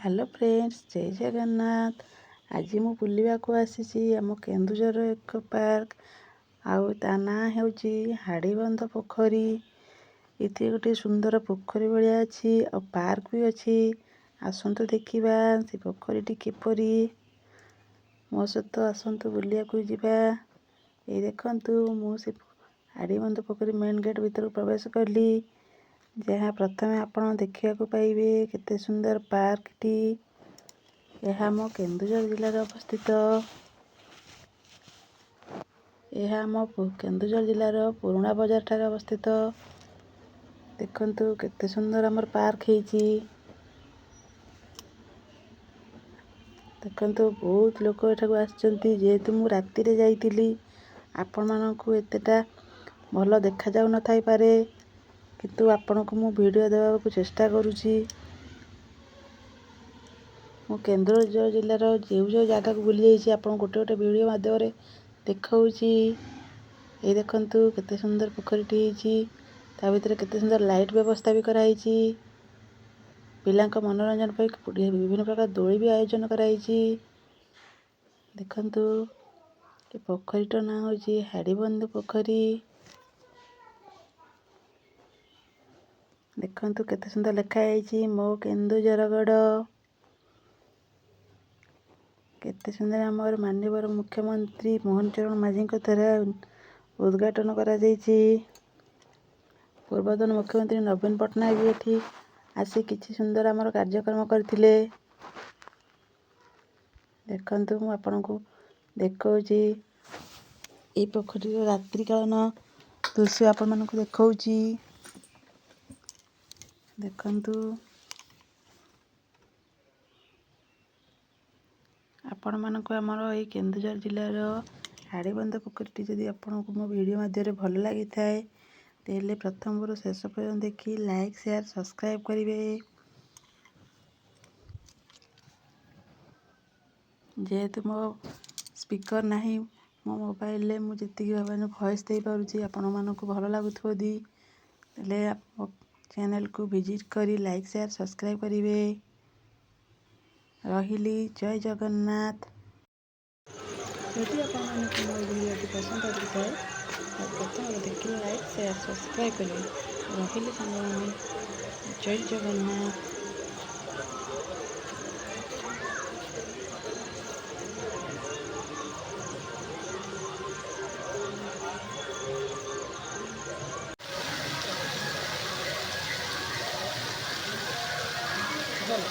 Hello friends, जय जगन्नाथ। आज मु बुलिबाकू आसीची आम केन्दुझर एक पार्क आउ ता ना हेउची हाड़ीबंध पोखरी। इति गोटे सुंदर पोखरी भलिया अछि और पार्क भी अछि। आसंतु देखिबा से पोखरीटी किपरि। मो सहित आसंतु बुलियाकू जिबा। ए देखंतु मु से हाड़ीबंध पोखरी मेन गेट भीतर प्रवेश कली। जहाँ प्रथम आपण देखिया पाइबे केते सुंदर पार्क टी। यह मो केन्दुझर जिले में अवस्थित। यह मो केन्दुझर जिलार पुराणा बाजार ठारे अवस्थित। देखंतु केते सुंदर हमर पार्क हेची। देखंतु बहुत लोक एठाकू आछंती। जेहेतु मु राति रे जाइतिली आपण मानकू एतेटा भल देखा जाउ न थाई पारे, किंतु आपनको मु वीडियो देबाकू चेष्टा करूची। मु केन्दुझर जिलार जो जगह को बुली जाइछि आपण गोटे गोटे वीडियो माध्यम देखाउछि। ए देखंतु केते सुंदर पोखरीटी हेछि। ता भितर केते सुंदर लाइट व्यवस्था भी कराइछि। पिलांक मनोरंजन पे विभिन्न प्रकार दोली भी आयोजन कराइछि। देखंतु ए पोखरीटर ना होछि हाड़ीबंध पोखरी। देखंतु केते सुंदर लिखा हेछि मो केन्दुझरगढ़। केते सुंदर हमर माननीय मुख्यमंत्री मोहन चरण माझी द्वारा उद्घाटन करा जाइछि। पूर्वतन मुख्यमंत्री नवीन पटनायक भी एठी आसी किछि सुंदर हमर कार्यक्रम करथिले। देखंतु मु आपनको देखौछि ए पोखरी रात्रि कालन दृश्य आपण मानकू देखौछि। देखंतु आपण मानकू हमर ए केन्दुझर जिल्लार हाड़ीबंध पोखरीटी जदि आपनको मो वीडियो माध्यम भल लगी थाए तेले प्रथम रु शेष पर्यंत देखि लाइक शेयर सब्सक्राइब करिवे। जेहेतु मो स्पीकर नाही मो मोबाइल ले मु जति भाबने वॉइस दे पारुची आपण मानकू भल लागुथबो दी तेले चैनल को विजिट करी लाइक शेयर सब्सक्राइब करिवे। रहिली जय जगन्नाथ। यदि आपण मानकू मो वीडियो पसंद आसीथाए तो प्रथम देखिए लाइक शेयर सब्सक्राइब करिवे। रहिली सांगमाने जय जगन्नाथ। चलो